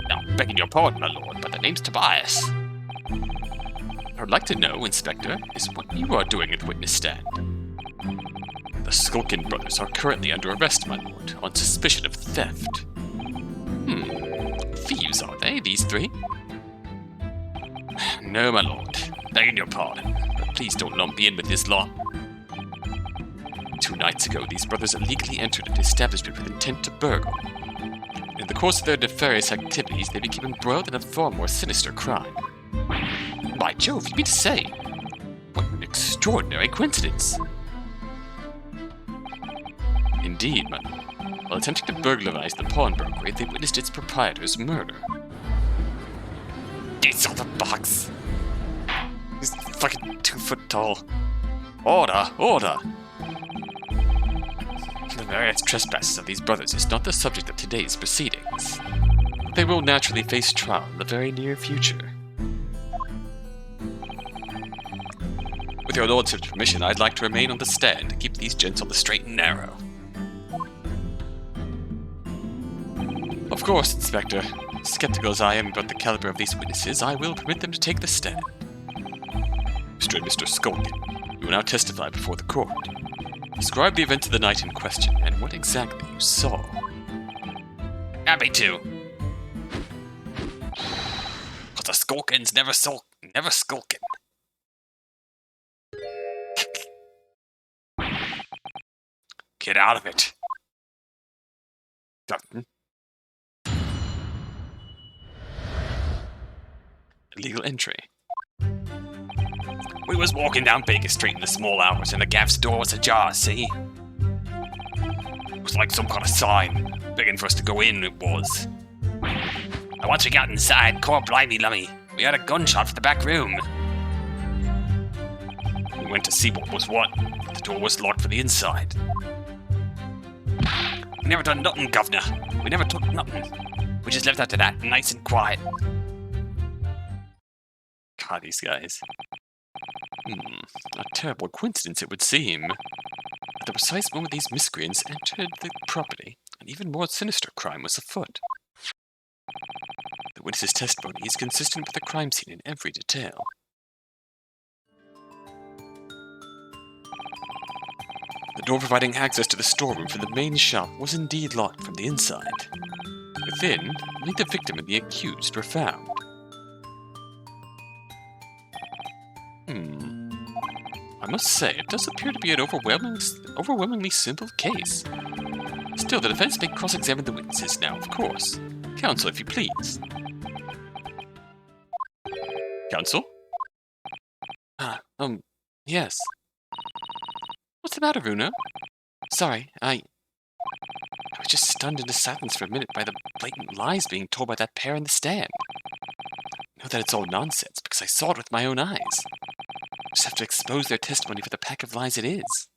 S2: Now, begging your pardon, my lord, but the name's Tobias.
S1: I would like to know, Inspector, is what you are doing at the witness stand. The Skulkin brothers are currently under arrest, my lord, on suspicion of theft. Thieves, are they, these three? No, my lord. Begging your pardon, but please don't lump me in with this lot. 2 nights ago, these brothers illegally entered an establishment with intent to burgle. In the course of their nefarious activities, they became embroiled in a far more sinister crime. By Jove, you mean to say? What an extraordinary coincidence. Indeed, my lord. While attempting to burglarize the pawnbroker, they witnessed its proprietor's murder.
S2: Get off the box. He's fucking 2 foot tall. Order, order.
S1: The various trespasses of these brothers is not the subject of today's proceedings. They will naturally face trial in the very near future. With your lordship's permission, I'd like to remain on the stand to keep these gents on the straight and narrow. Of course, Inspector. Skeptical as I am about the caliber of these witnesses, I will permit them to take the stand. Mr. and Mr. Skulkin, you will now testify before the court. Describe the events of the night in question and what exactly you saw.
S2: Happy to. But the Skulkins never skulkin. Get out of it.
S1: Illegal entry.
S2: We was walking down Baker Street in the small hours and the gaff's door was ajar, see? It was like some kind of sign, begging for us to go in, it was. And once we got inside, core blimey lummy, we heard a gunshot from the back room. We went to see what was what, but the door was locked from the inside. We never done nothing, governor. We never took nothing. We just left after that, nice and quiet.
S1: God, these guys. A terrible coincidence it would seem. At the precise moment these miscreants entered the property, an even more sinister crime was afoot. The witness's testimony is consistent with the crime scene in every detail. The door providing access to the storeroom for the main shop was indeed locked from the inside. Within, only the victim and the accused were found. I must say, it does appear to be an overwhelmingly simple case. Still, the defense may cross-examine the witnesses now, of course. Counsel, if you please. Counsel? Yes. What's the matter, Runo? Sorry, I was just stunned into silence for a minute by the blatant lies being told by that pair in the stand. I know that it's all nonsense, because I saw it with my own eyes. Just have to expose their testimony for the pack of lies it is.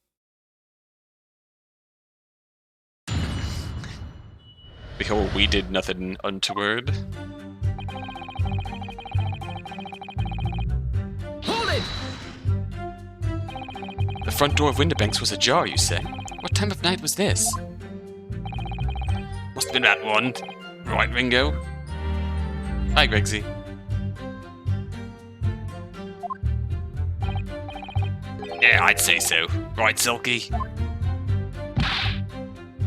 S1: Behold, we did nothing untoward.
S3: Hold it!
S1: The front door of Winterbanks was ajar, you say? What time of night was this?
S2: Must have been about 1. Right, Ringo?
S1: Hi, Gregsy.
S2: Yeah, I'd say so. Right, Silky?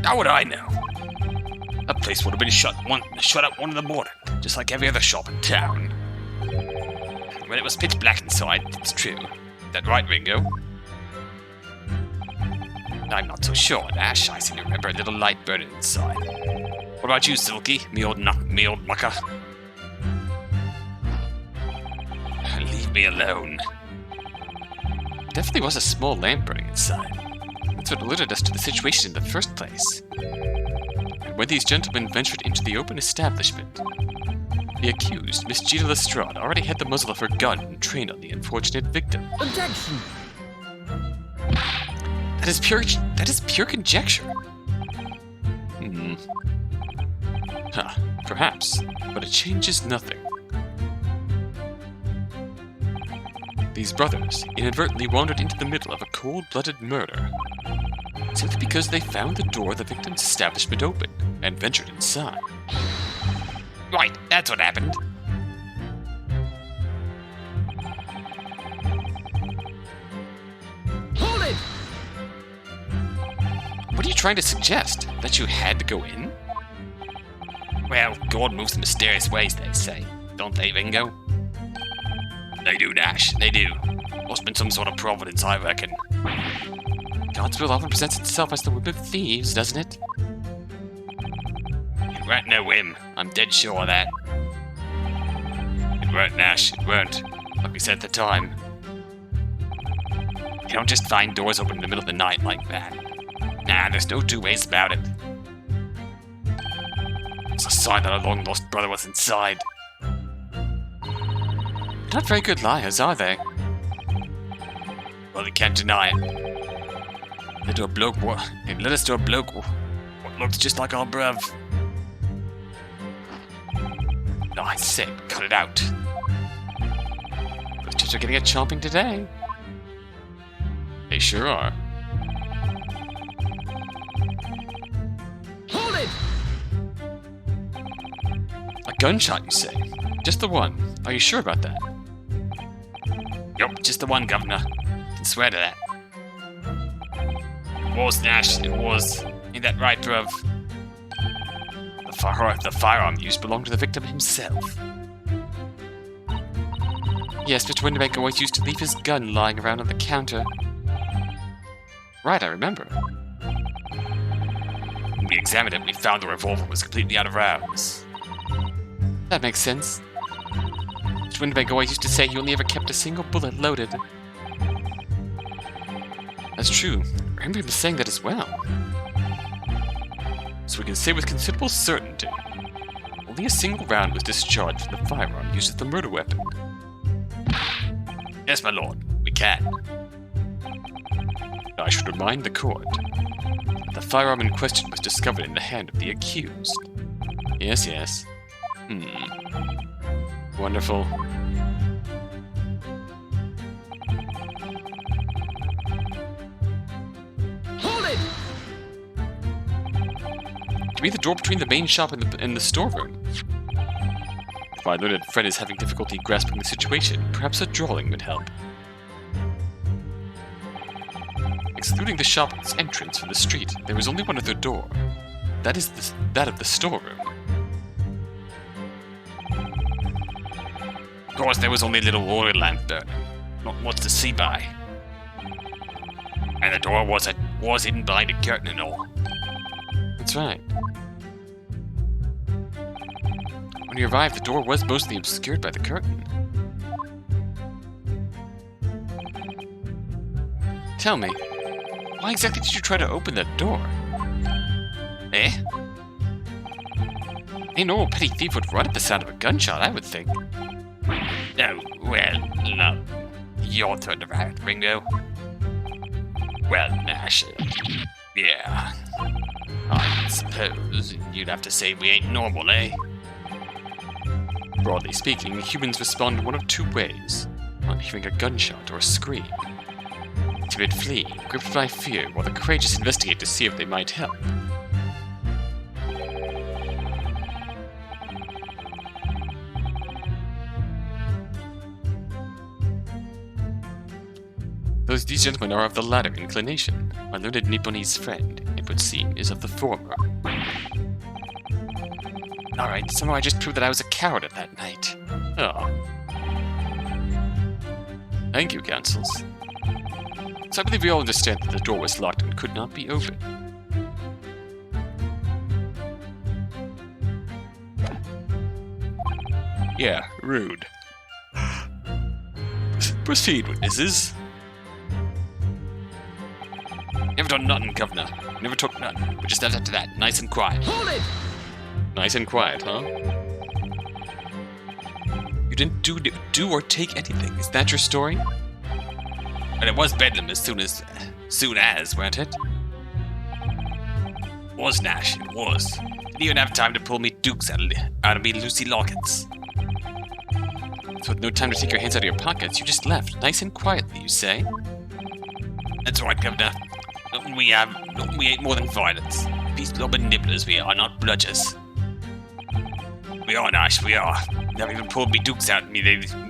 S2: How would I know? That place would have been shut up 1 in the morning, just like every other shop in town. When it was pitch black inside, it's true. That right, Ringo? I'm not so sure, Nash. I seem to remember a little light burning inside. What about you, Silky? Me old mucker? Leave me alone.
S1: Definitely was a small lamp burning inside. That's what alerted us to the situation in the first place. And when these gentlemen ventured into the open establishment, the accused, Miss Gina Lestrade, already had the muzzle of her gun trained on the unfortunate victim.
S3: Objection!
S1: That is pure conjecture. Perhaps, but it changes nothing. These brothers inadvertently wandered into the middle of a cold-blooded murder, simply because they found the door of the victim's establishment open and ventured inside.
S2: Right, that's what happened.
S3: Hold it!
S1: What are you trying to suggest? That you had to go in?
S2: Well, God moves in mysterious ways, they say. Don't they, Ringo? They do, Nash. They do. Must have been some sort of providence, I reckon.
S1: God's will often presents itself as the whip of thieves, doesn't it?
S2: It weren't no whim. I'm dead sure of that. It weren't, Nash. It weren't. Like we said at the time. You don't just find doors open in the middle of the night like that. Nah, there's no 2 ways about it. It's a sign that a long-lost brother was inside.
S1: Not very good liars, are they?
S2: Well, they can't deny it. They led us to a bloke what looked just like our bruv.
S1: No, I say, cut it out. Those chips are getting a chomping today. They sure are.
S3: Hold it!
S1: A gunshot, you say? Just the one. Are you sure about that?
S2: Yup, just the one, Governor. Can swear to that. It was, Nash. It was. Ain't that right, bruv?
S1: The firearm used belonged to the victim himself. Yes, Mr. Winterbank always used to leave his gun lying around on the counter. Right, I remember.
S2: When we examined it, we found the revolver was completely out of rounds.
S1: That makes sense. Mr. Winterbank always used to say he only ever kept a single bullet loaded. That's true. I remember him saying that as well. So we can say with considerable certainty, only a single round was discharged from the firearm used as the murder weapon.
S2: Yes, my lord, we can.
S1: I should remind the court that the firearm in question was discovered in the hand of the accused. Yes, yes. Wonderful. Give me the door between the main shop and the storeroom. If my learned friend is having difficulty grasping the situation, perhaps a drawing would help. Excluding the shop's entrance from the street, there is only one other door. That is that of the storeroom.
S2: Of course, there was only a little oil lamp burning. Not much to see by. And the door was hidden behind a curtain and all.
S1: That's right. When you arrived, the door was mostly obscured by the curtain. Tell me, why exactly did you try to open that door?
S2: Eh?
S1: A normal petty thief would run at the sound of a gunshot, I would think.
S2: No, well, no. Your turn to riot, Ringo. Well, Nash, yeah. I suppose you'd have to say we ain't normal, eh?
S1: Broadly speaking, humans respond one of two ways: on hearing a gunshot or a scream. Timid flee, gripped by fear, while the courageous investigate to see if they might help. These gentlemen are of the latter inclination. My learned Nipponese friend, it would seem, is of the former.
S2: Alright, somehow I just proved that I was a coward at that night.
S1: Oh. Thank you, Councils. So I believe we all understand that the door was locked and could not be opened.
S2: Yeah, rude.
S1: Proceed, witnesses.
S2: Never done nothing, Governor. Never took nothing. We just left after that, nice and quiet.
S3: Hold it!
S1: Nice and quiet, huh? You didn't do or take anything. Is that your story?
S2: And it was bedlam as soon as, weren't it? Was, Nash, it was. Didn't even have time to pull me dukes out of me Lucy Lockets.
S1: So with no time to take your hands out of your pockets, you just left, nice and quietly, you say?
S2: That's right, Governor. Nothing we ain't more than violence. Peace-loving nibblers we are, not bludgers. We are, Nash, we are. Never even pulled me dukes out of me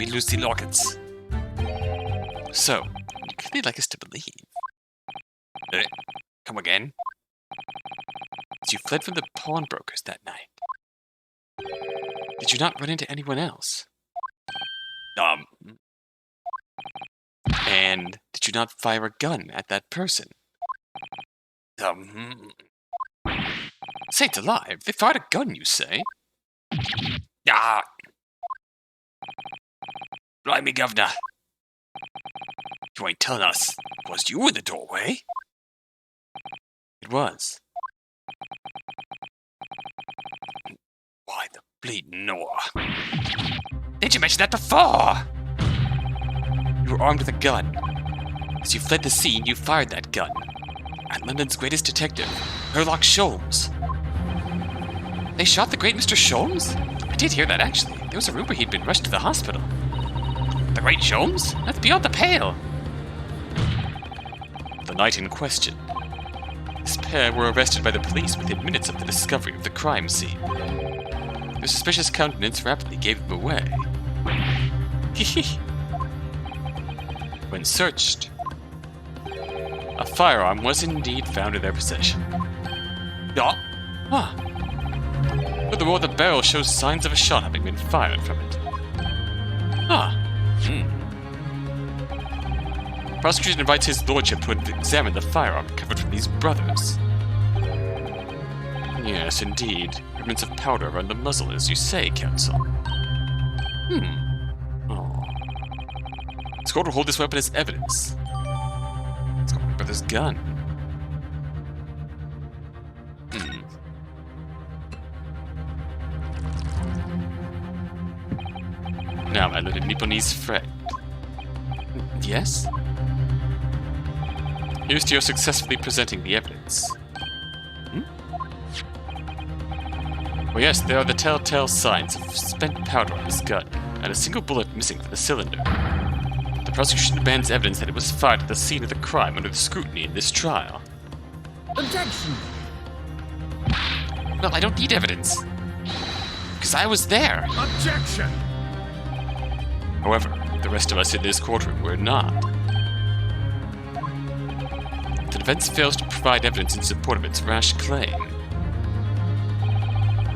S2: Lucy Lockets.
S1: So, you clearly like us to believe.
S2: Come again?
S1: As you fled from the pawnbrokers that night, did you not run into anyone else? And did you not fire a gun at that person? Saints alive, they fired a gun, you say?
S2: Blimey, Governor. You ain't telling us. Was you in the doorway?
S1: It was.
S2: Why the bleeding Noah? Didn't you mention that before?
S1: You were armed with a gun. As you fled the scene, you fired that gun. At London's greatest detective, Herlock Sholmes. They shot the great Mr. Sholmes? I did hear that, actually. There was a rumor he'd been rushed to the hospital.
S2: The great Sholmes? That's beyond the pale.
S1: The night in question, this pair were arrested by the police within minutes of the discovery of the crime scene. Their suspicious countenance rapidly gave them away. When searched, a firearm was indeed found in their possession. Furthermore, the barrel shows signs of a shot having been fired from it. Prosecution invites his lordship to examine the firearm recovered from these brothers. Yes, indeed. Remnants of powder around the muzzle, as you say, Counsel. This court will hold this weapon as evidence. It's got my brother's gun. Now, my little Nipponese friend. Yes? Here's to your successfully presenting the evidence. Oh yes, there are the telltale signs of spent powder on his gun, and a single bullet missing from the cylinder. The prosecution demands evidence that it was fired at the scene of the crime under the scrutiny in this trial.
S3: Objection!
S1: Well, I don't need evidence. Because I was there.
S3: Objection!
S1: However, the rest of us in this courtroom were not. The defense fails to provide evidence in support of its rash claim.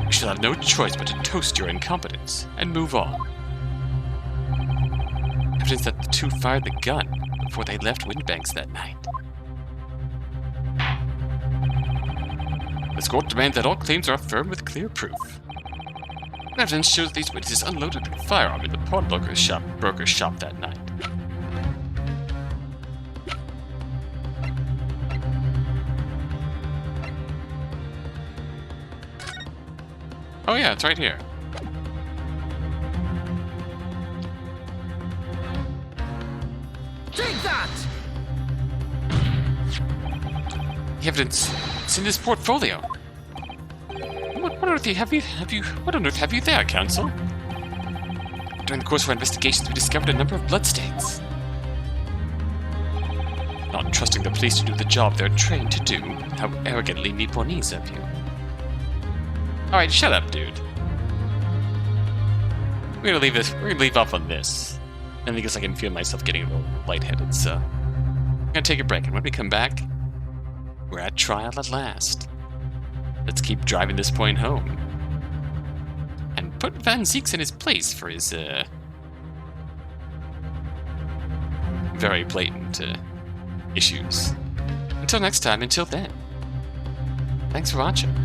S1: We shall have no choice but to toast your incompetence and move on. Evidence that the two fired the gun before they left Windbanks that night. This court demands that all claims are affirmed with clear proof. Evidence shows these witnesses unloaded the firearm in the pawnbroker's shop that night. Oh yeah, it's right here.
S3: Take that!
S1: The evidence is in this portfolio. What on earth have you there, counsel? During the course of our investigations, we discovered a number of bloodstains. Not trusting the police to do the job they're trained to do. How arrogantly Nipponese of you. Alright, shut up, dude. We're gonna leave off on this. And I guess I can feel myself getting a little lightheaded, so I'm gonna take a break, and when we come back, we're at trial at last. Let's keep driving this point home. And put Van Zeeks in his place for his, very blatant, issues. Until next time, until then. Thanks for watching.